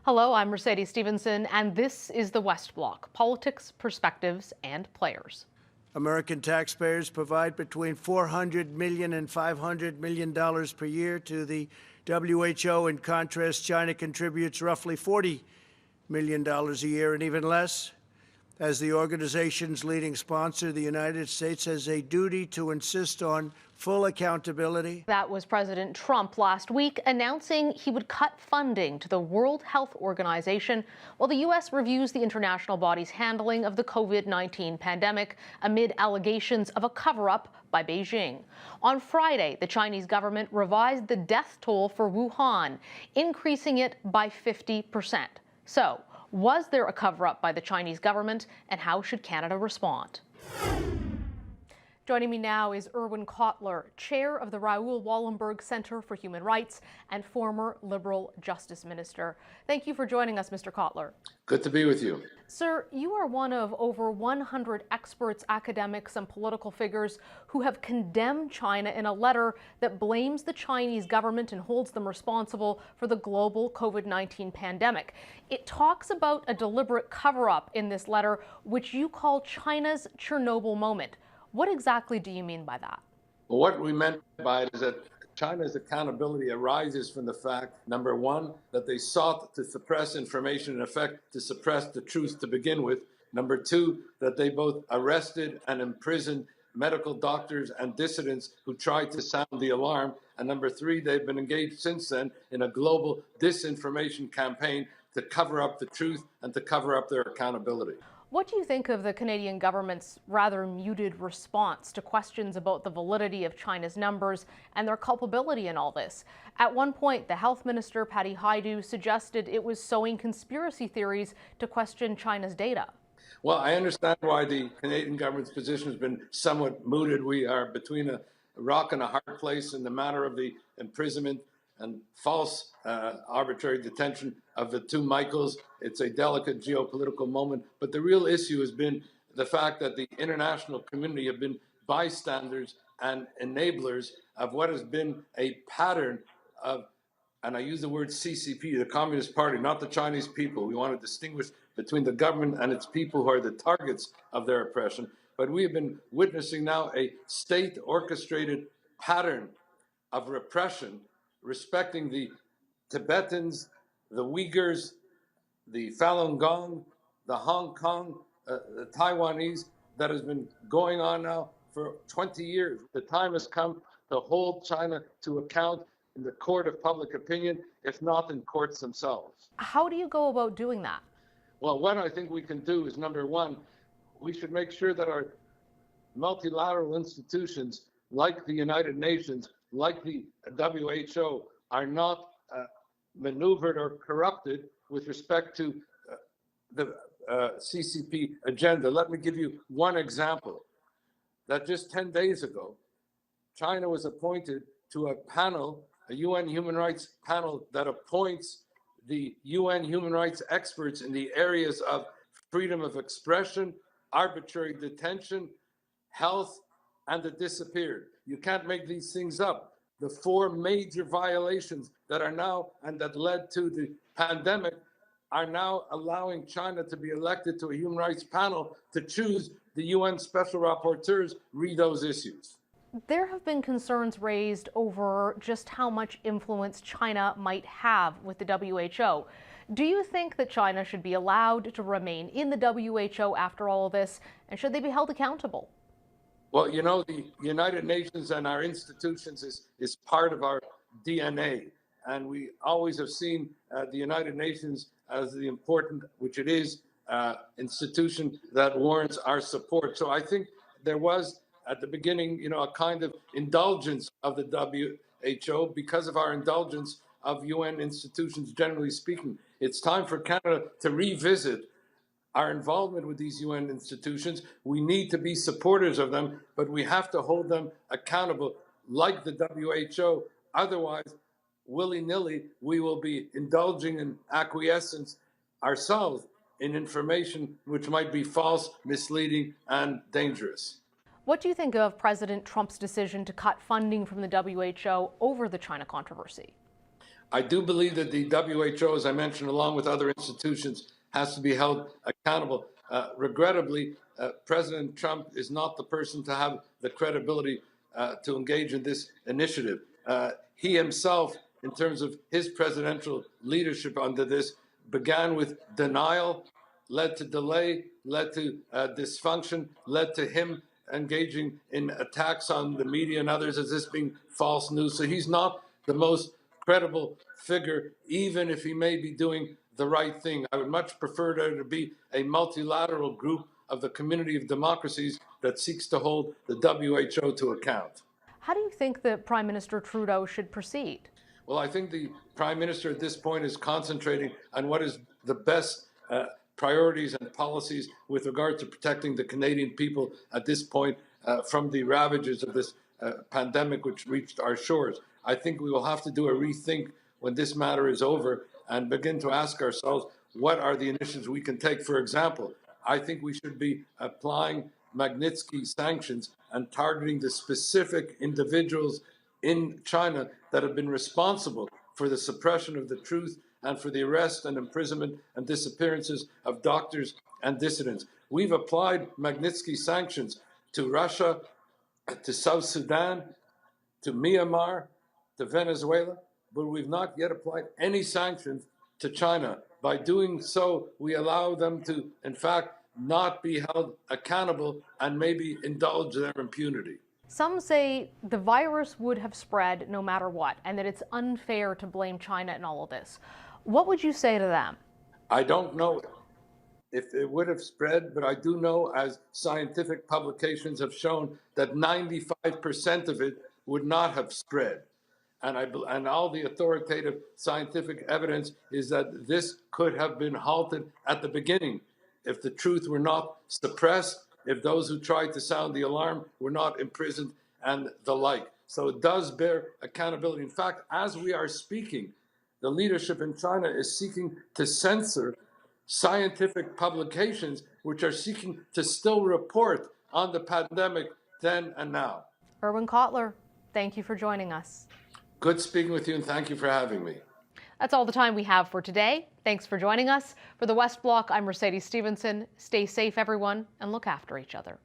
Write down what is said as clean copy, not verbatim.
Hello, I'm Mercedes Stevenson, and this is the West Block, politics, perspectives, and players. American taxpayers provide between $400 million and $500 million per year to the WHO. In contrast, China contributes roughly $40 million a year, and even less. As the organization's leading sponsor, the United States has a duty to insist on full accountability. That was President Trump last week announcing he would cut funding to the World Health Organization while the U.S. reviews the international body's handling of the COVID-19 pandemic amid allegations of a cover-up by Beijing. On Friday, the Chinese government revised the death toll for Wuhan, increasing it by 50%. So, was there a cover-up by the Chinese government, and how should Canada respond? Joining me now is Irwin Cotler, chair of the Raoul Wallenberg Centre for Human Rights and former Liberal Justice Minister. Thank you for joining us, Mr. Cotler. Good to be with you. Sir, you are one of over 100 experts, academics, and political figures who have condemned China in a letter that blames the Chinese government and holds them responsible for the global COVID-19 pandemic. It talks about a deliberate cover-up in this letter, which you call China's Chernobyl moment. What exactly do you mean by that? Well, what we meant by it is that China's accountability arises from the fact, number one, that they sought to suppress information, in effect, to suppress the truth to begin with. Number two, that they both arrested and imprisoned medical doctors and dissidents who tried to sound the alarm. And number three, they've been engaged since then in a global disinformation campaign to cover up the truth and to cover up their accountability. What do you think of the Canadian government's rather muted response to questions about the validity of China's numbers and their culpability in all this? At one point, the health minister, Patty Hajdu, suggested it was sowing conspiracy theories to question China's data. Well, I understand why the Canadian government's position has been somewhat mooted. We are between a rock and a hard place in the matter of the imprisonment and false arbitrary detention of the two Michaels. It's a delicate geopolitical moment. But the real issue has been the fact that the international community have been bystanders and enablers of what has been a pattern of, and I use the word CCP, the Communist Party, not the Chinese people. We want to distinguish between the government and its people who are the targets of their oppression. But we have been witnessing now a state-orchestrated pattern of repression respecting the Tibetans, the Uyghurs, the Falun Gong, the Hong Kong, the Taiwanese, that has been going on now for 20 years. The time has come to hold China to account in the court of public opinion, if not in courts themselves. How do you go about doing that? Well, what I think we can do is, number one, we should make sure that our multilateral institutions like the United Nations, like the WHO, are not maneuvered or corrupted with respect to the CCP agenda. Let me give you one example. That just 10 days ago, China was appointed to a panel, a UN human rights panel that appoints the UN human rights experts in the areas of freedom of expression, arbitrary detention, health, and the disappeared. You can't make these things up. The four major violations that are now, and that led to the pandemic, are now allowing China to be elected to a human rights panel to choose the UN special rapporteurs, read those issues. There have been concerns raised over just how much influence China might have with the WHO. Do you think that China should be allowed to remain in the WHO after all of this, and should they be held accountable? Well, you know, the United Nations and our institutions is part of our DNA. And we always have seen the United Nations as the important, which it is, institution that warrants our support. So I think there was, at the beginning, you know, a kind of indulgence of the WHO because of our indulgence of UN institutions, generally speaking. It's time for Canada to revisit our involvement with these UN institutions. We need to be supporters of them, but we have to hold them accountable like the WHO. Otherwise, willy-nilly, we will be indulging in acquiescence ourselves in information which might be false, misleading, and dangerous. What do you think of President Trump's decision to cut funding from the WHO over the China controversy? I do believe that the WHO, as I mentioned, along with other institutions, has to be held accountable. Regrettably, President Trump is not the person to have the credibility to engage in this initiative. He himself, in terms of his presidential leadership under this, began with denial, led to delay, led to dysfunction, led to him engaging in attacks on the media and others as this being false news. So he's not the most credible figure, even if he may be doing the right thing. I would much prefer there to be a multilateral group of the community of democracies that seeks to hold the WHO to account. How do you think that Prime Minister Trudeau should proceed? Well, I think the Prime Minister at this point is concentrating on what is the best priorities and policies with regard to protecting the Canadian people at this point from the ravages of this pandemic which reached our shores. I think we will have to do a rethink when this matter is over and begin to ask ourselves, what are the initiatives we can take? For example, I think we should be applying Magnitsky sanctions and targeting the specific individuals in China that have been responsible for the suppression of the truth and for the arrest and imprisonment and disappearances of doctors and dissidents. We've applied Magnitsky sanctions to Russia, to South Sudan, to Myanmar, to Venezuela, but we've not yet applied any sanctions to China. By doing so, we allow them to, in fact, not be held accountable and maybe indulge their impunity. Some say the virus would have spread no matter what, and that it's unfair to blame China in all of this. What would you say to them? I don't know if it would have spread, but I do know, as scientific publications have shown, that 95% of it would not have spread. And all the authoritative scientific evidence is that this could have been halted at the beginning if the truth were not suppressed, if those who tried to sound the alarm were not imprisoned, and the like. So it does bear accountability. In fact, as we are speaking, the leadership in China is seeking to censor scientific publications which are seeking to still report on the pandemic then and now. Irwin Cotler, thank you for joining us. Good speaking with you, and thank you for having me. That's all the time we have for today. Thanks for joining us. For the West Block, I'm Mercedes Stevenson. Stay safe, everyone, and look after each other.